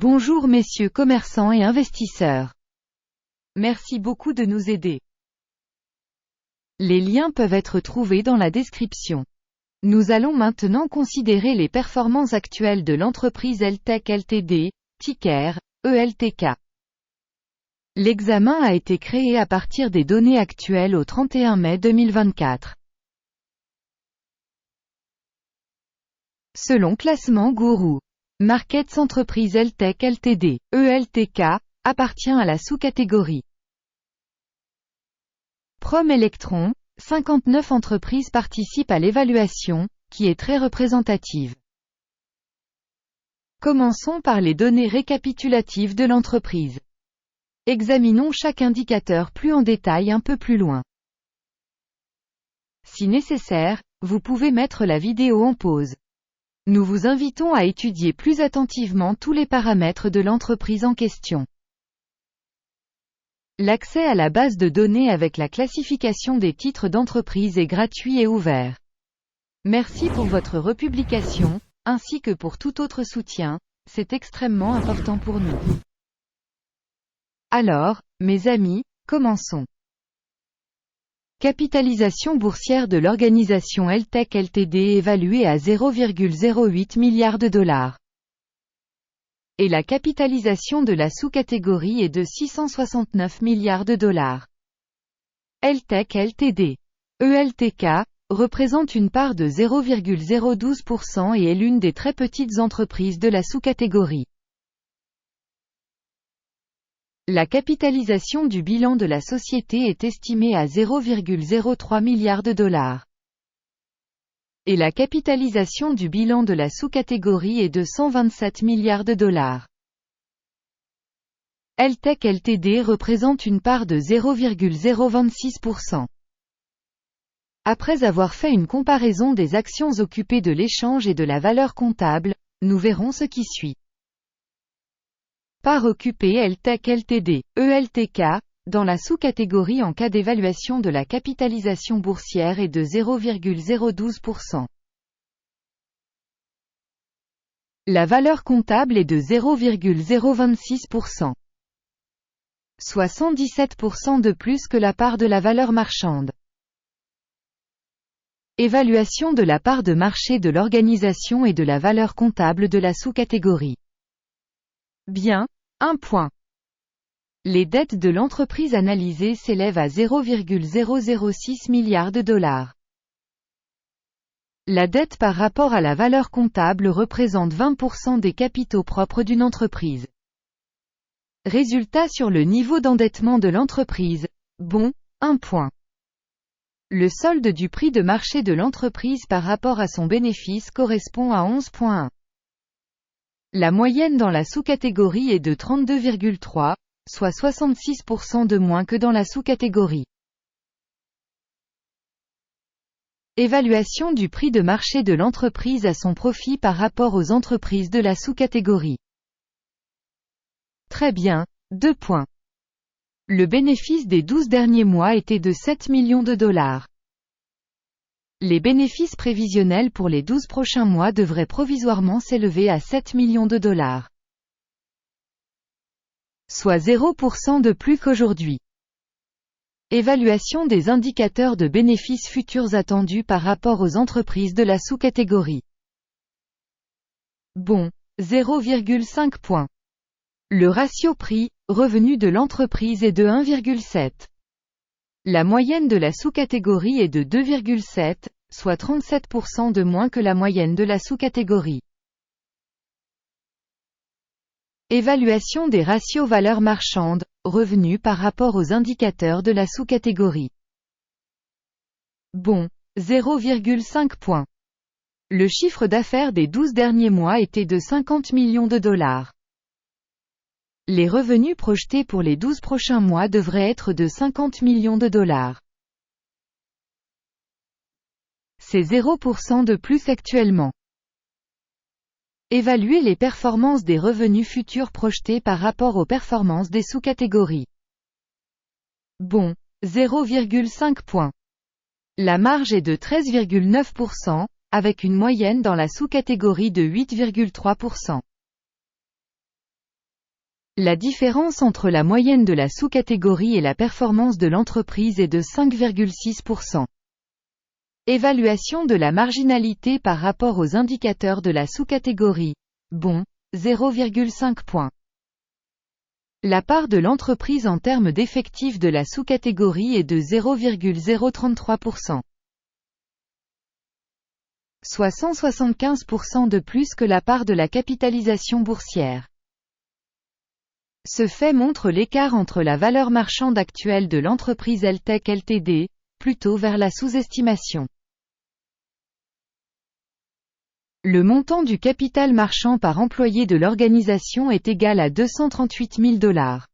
Bonjour messieurs commerçants et investisseurs. Merci beaucoup de nous aider. Les liens peuvent être trouvés dans la description. Nous allons maintenant considérer les performances actuelles de l'entreprise Eltech Ltd, ticker ELTK. L'examen a été créé à partir des données actuelles au 31 mai 2024. Selon Classement Gourou, Markets Entreprise Eltech Ltd, ELTK, appartient à la sous-catégorie Prom Electron. 59 entreprises participent à l'évaluation, qui est très représentative. Commençons par les données récapitulatives de l'entreprise. Examinons chaque indicateur plus en détail un peu plus loin. Si nécessaire, vous pouvez mettre la vidéo en pause. Nous vous invitons à étudier plus attentivement tous les paramètres de l'entreprise en question. L'accès à la base de données avec la classification des titres d'entreprise est gratuit et ouvert. Merci pour votre republication, ainsi que pour tout autre soutien, c'est extrêmement important pour nous. Alors, mes amis, commençons. Capitalisation boursière de l'organisation Eltech Ltd évaluée à 0,08 milliard de dollars. Et la capitalisation de la sous-catégorie est de 669 milliards de dollars. Eltech Ltd. ELTK représente une part de 0,012% et est l'une des très petites entreprises de la sous-catégorie. La capitalisation du bilan de la société est estimée à 0,03 milliard de dollars. Et la capitalisation du bilan de la sous-catégorie est de 127 milliards de dollars. Eltech Ltd représente une part de 0,026%. Après avoir fait une comparaison des actions occupées de l'échange et de la valeur comptable, nous verrons ce qui suit. Part occupée Eltech Ltd, ELTK, dans la sous-catégorie en cas d'évaluation de la capitalisation boursière est de 0,012%. La valeur comptable est de 0,026%. Soit 117% de plus que la part de la valeur marchande. Évaluation de la part de marché de l'organisation et de la valeur comptable de la sous-catégorie. Bien, 1 point. Les dettes de l'entreprise analysée s'élèvent à 0,006 milliards de dollars. La dette par rapport à la valeur comptable représente 20% des capitaux propres d'une entreprise. Résultat sur le niveau d'endettement de l'entreprise. Bon, 1 point. Le solde du prix de marché de l'entreprise par rapport à son bénéfice correspond à 11,1. La moyenne dans la sous-catégorie est de 32,3, soit 66% de moins que dans la sous-catégorie. Évaluation du prix de marché de l'entreprise à son profit par rapport aux entreprises de la sous-catégorie. Très bien, 2 points. Le bénéfice des 12 derniers mois était de 7 millions de dollars. Les bénéfices prévisionnels pour les 12 prochains mois devraient provisoirement s'élever à 7 millions de dollars. Soit 0% de plus qu'aujourd'hui. Évaluation des indicateurs de bénéfices futurs attendus par rapport aux entreprises de la sous-catégorie. Bon, 0,5 points. Le ratio prix-revenu de l'entreprise est de 1,7. La moyenne de la sous-catégorie est de 2,7, soit 37% de moins que la moyenne de la sous-catégorie. Évaluation des ratios valeur marchande, revenus par rapport aux indicateurs de la sous-catégorie. Bon, 0,5 points. Le chiffre d'affaires des 12 derniers mois était de 50 millions de dollars. Les revenus projetés pour les 12 prochains mois devraient être de 50 millions de dollars. C'est 0% de plus actuellement. Évaluer les performances des revenus futurs projetés par rapport aux performances des sous-catégories. Bon, 0,5 points. La marge est de 13,9%, avec une moyenne dans la sous-catégorie de 8,3%. La différence entre la moyenne de la sous-catégorie et la performance de l'entreprise est de 5,6%. Évaluation de la marginalité par rapport aux indicateurs de la sous-catégorie. Bon, 0,5 points. La part de l'entreprise en termes d'effectifs de la sous-catégorie est de 0,033%. Soit 175% de plus que la part de la capitalisation boursière. Ce fait montre l'écart entre la valeur marchande actuelle de l'entreprise Eltech Ltd, plutôt vers la sous-estimation. Le montant du capital marchand par employé de l'organisation est égal à 238 000 $.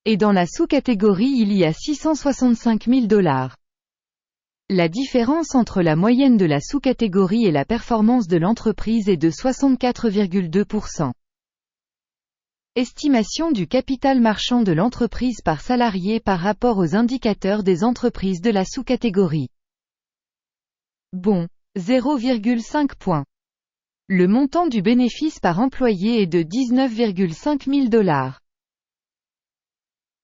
Et dans la sous-catégorie il y a 665 000 $. La différence entre la moyenne de la sous-catégorie et la performance de l'entreprise est de 64,2%. Estimation du capital marchand de l'entreprise par salarié par rapport aux indicateurs des entreprises de la sous-catégorie. Bon, 0,5 points. Le montant du bénéfice par employé est de 19,5 000 $.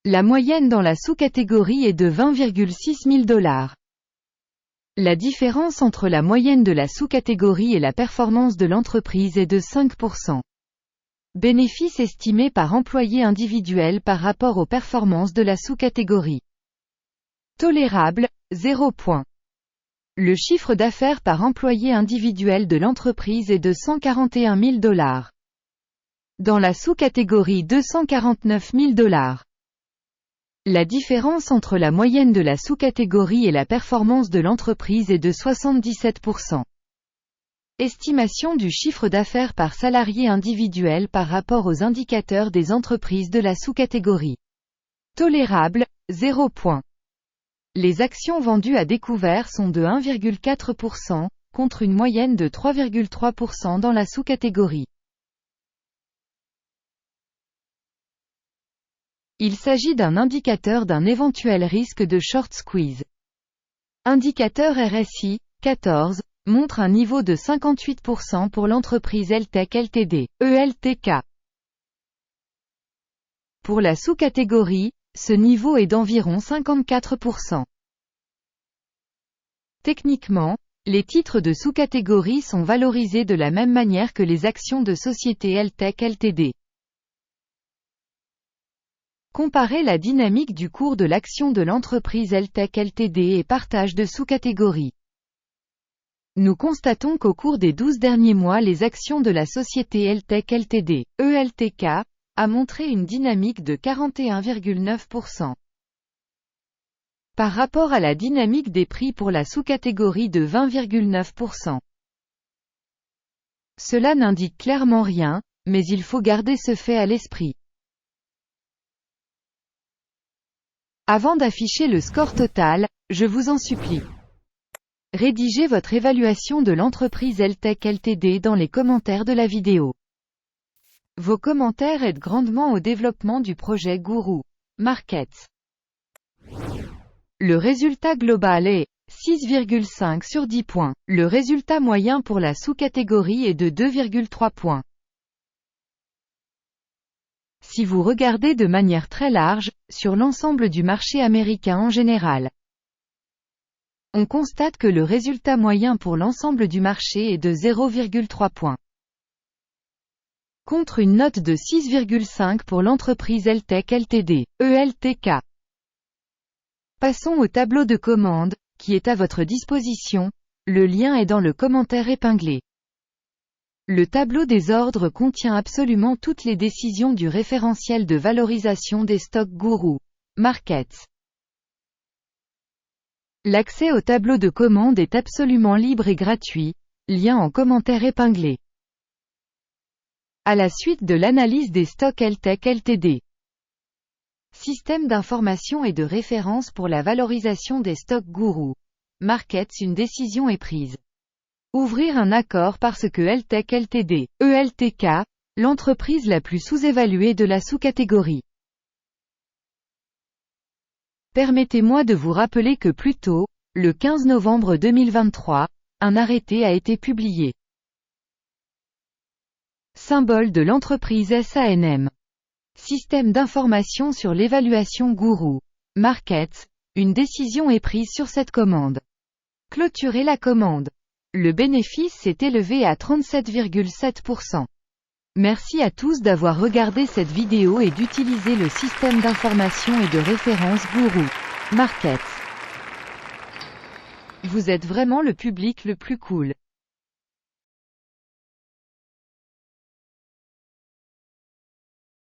La moyenne dans la sous-catégorie est de 20,6 000 $. La différence entre la moyenne de la sous-catégorie et la performance de l'entreprise est de 5%. Bénéfice estimé par employé individuel par rapport aux performances de la sous-catégorie. Tolérable, 0 points. Le chiffre d'affaires par employé individuel de l'entreprise est de 141 000 $. Dans la sous-catégorie 249 000 $. La différence entre la moyenne de la sous-catégorie et la performance de l'entreprise est de 77%. Estimation du chiffre d'affaires par salarié individuel par rapport aux indicateurs des entreprises de la sous-catégorie. Tolérable, 0 points. Les actions vendues à découvert sont de 1,4%, contre une moyenne de 3,3% dans la sous-catégorie. Il s'agit d'un indicateur d'un éventuel risque de short squeeze. Indicateur RSI, 14, montre un niveau de 58% pour l'entreprise Eltech Ltd, ELTK. Pour la sous-catégorie, ce niveau est d'environ 54%. Techniquement, les titres de sous-catégorie sont valorisés de la même manière que les actions de société Eltech Ltd. Comparez la dynamique du cours de l'action de l'entreprise Eltech Ltd et partage de sous-catégories. Nous constatons qu'au cours des 12 derniers mois les actions de la société Eltech Ltd, ELTK, a montré une dynamique de 41,9%. Par rapport à la dynamique des prix pour la sous-catégorie de 20,9%. Cela n'indique clairement rien, mais il faut garder ce fait à l'esprit. Avant d'afficher le score total, je vous en supplie. Rédigez votre évaluation de l'entreprise Eltech Ltd dans les commentaires de la vidéo. Vos commentaires aident grandement au développement du projet Guru Markets. Le résultat global est 6,5 sur 10 points. Le résultat moyen pour la sous-catégorie est de 2,3 points. Si vous regardez de manière très large, sur l'ensemble du marché américain en général, on constate que le résultat moyen pour l'ensemble du marché est de 0,3 points. Contre une note de 6,5 pour l'entreprise Eltech Ltd, ELTK. Passons au tableau de commande, qui est à votre disposition, le lien est dans le commentaire épinglé. Le tableau des ordres contient absolument toutes les décisions du référentiel de valorisation des stocks Guru Markets. L'accès au tableau de commande est absolument libre et gratuit, lien en commentaire épinglé. À la suite de l'analyse des stocks Eltech Ltd. Système d'information et de référence pour la valorisation des stocks Guru Markets. Une décision est prise. Ouvrir un accord parce que Eltech Ltd, ELTK, l'entreprise la plus sous-évaluée de la sous-catégorie. Permettez-moi de vous rappeler que plus tôt, le 15 novembre 2023, un arrêté a été publié. Symbole de l'entreprise SANM. Système d'information sur l'évaluation Gourou. Markets. Une décision est prise sur cette commande. Clôturer la commande. Le bénéfice s'est élevé à 37,7%. Merci à tous d'avoir regardé cette vidéo et d'utiliser le système d'information et de référence Gourou Markets. Vous êtes vraiment le public le plus cool.